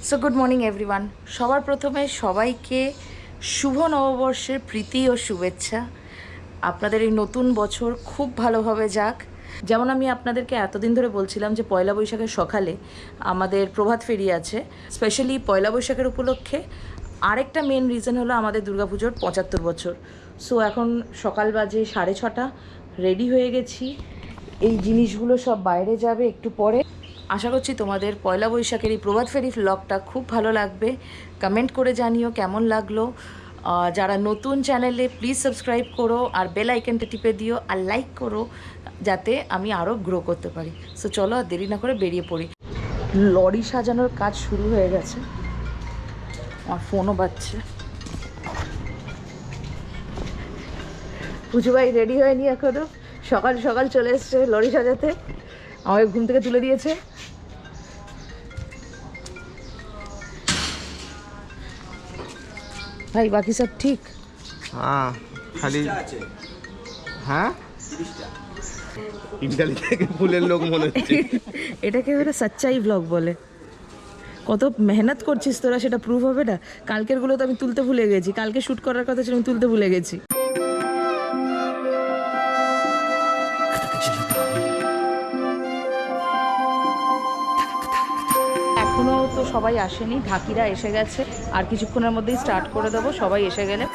So good morning everyone. সবার প্রথমে সবাইকে শুভ নববর্ষের প্রীতি ও শুভেচ্ছা। আপনাদের এই নতুন বছর খুব ভালোভাবে যাক। যেমন আমি আপনাদেরকে এতদিন ধরে বলছিলাম যে পয়লা বৈশাখের সকালে আমাদের প্রভাত ফেরি আছে, স্পেশালি পয়লা বৈশাখের উপলক্ষে। আরেকটা মেন রিজন হলো আমাদের দুর্গা পুজোর ৭৫ বছর। সো এখন সকাল বাজে 6:30, রেডি হয়ে গেছি। এই জিনিসগুলো সব বাইরে যাবে একটু পরে। আশা করছি তোমাদের পয়লা বৈশাখের এই প্রভাত ফেরি ভ্লগটা খুব ভালো লাগবে। কমেন্ট করে জানিও কেমন লাগলো। যারা নতুন চ্যানেলে প্লিজ সাবস্ক্রাইব করো আর বেল আইকনটা টিপে দিও আর লাইক করো, যাতে আমি আরও গ্রো করতে পারি। সো চলো আর দেরি না করে বেরিয়ে পড়ি। লরি সাজানোর কাজ শুরু হয়ে গেছে, আমার ফোনও বাজছে। পুজো ভাই রেডি হয়নি এখনো, সকাল সকাল চলে এসছে লরি সাজাতে, আমাকে ঘুম থেকে তুলে দিয়েছে। ভাই বাকি সব ঠিক? হ্যাঁ, খালি হ্যাঁ ফুলের লোক মনে হচ্ছে। এটাকে ওরা সচ্চাই ব্লগ বলে। কত মেহনত করছিস তোরা, সেটা প্রুফ হবে না? কালকেরগুলো তো আমি তুলতে ভুলে গেছি, কালকে শ্যুট করার কথা ছিল, আমি তুলতে ভুলে গেছি। এখনও তো সবাই আসেনি, ঢাকিরা এসে গেছে, আর কিছুক্ষণের মধ্যেই স্টার্ট করে দেবো সবাই এসে গেলে।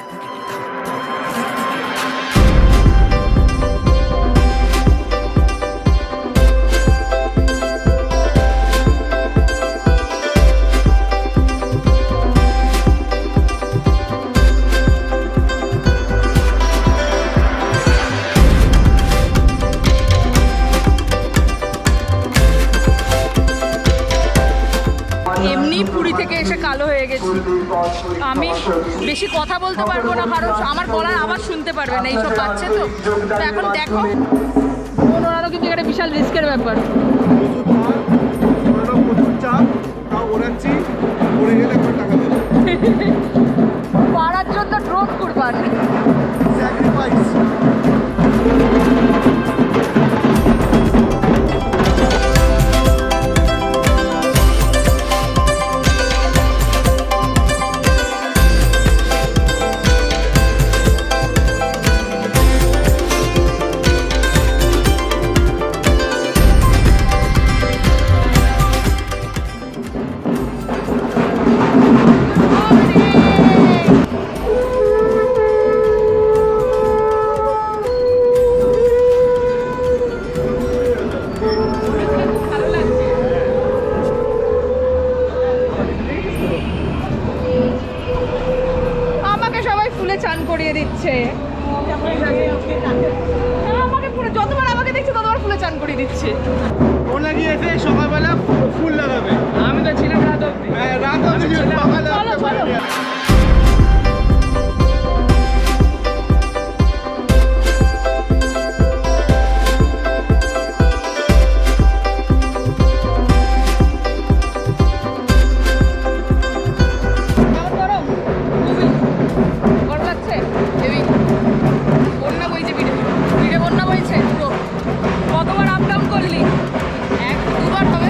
এমনি পুরী থেকে এসে কালো হয়ে গেছি। আমি বেশি কথা বলতে পারবো না, কারণ আমার গলার আওয়াজ শুনতে পারবে না, এইসব বাচ্চা তো। এখন দেখো ওনারও কিন্তু একটা বিশাল রিস্কের ব্যাপার। পাড়ার জন্য ড্রোন করবার চান করিয়ে দিচ্ছে। আমাকে পুরো যতবার আমাকে দেখছে ততবার ফুলে চান করিয়ে দিচ্ছে। ও লাগিয়েছে সকালবেলা ফুল লাগাবে, আমি তো ছিলাম রাত অবধি। রাত অবধি সকালে। কতবার আপ ডাউন করলি? 1-2 বার হবে।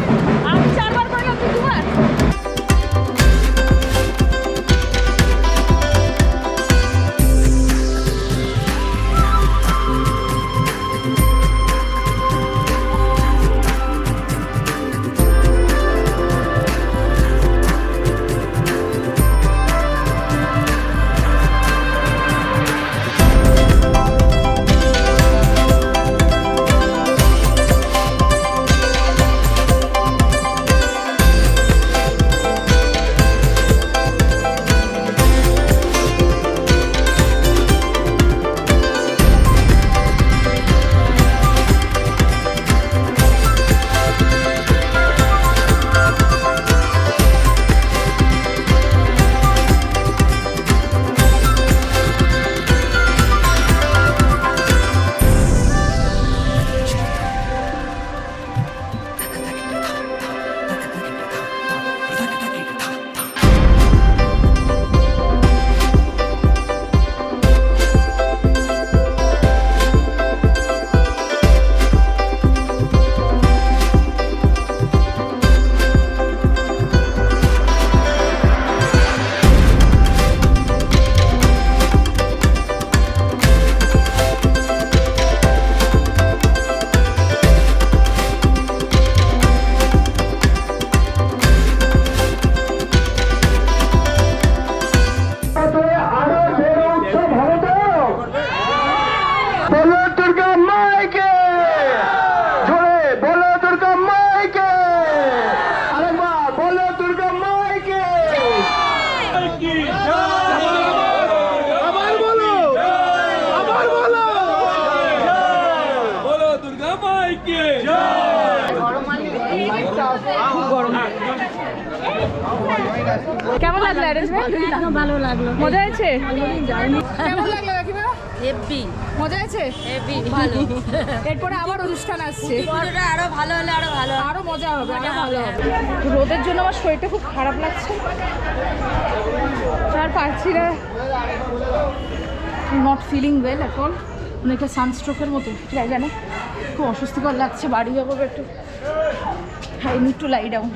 আমি 4 বার করলাম, তুই 2 কেমন লাগলো অ্যারেঞ্জমেন্ট? ভালো লাগলো, মজা হয়েছে? জানি কেমন লাগলো কাকিমা? হেভি মজা আছে? হেভি ভালো। এরপরে আবার অনুষ্ঠান আসছে, পুজোটা আরো ভালো হলে আরো ভালো, আরো মজা হবে, আরো ভালো হবে। রোদের জন্য আমার শরীরটা খুব খারাপ লাগছে, আর পারছি না, নট ফিলিং ওয়েল এখন, অনেকটা সানস্ট্রোকের মতো যাই জানে, খুব অস্বস্তিকর লাগছে। বাড়ি যাবো একটু, I need to lie down.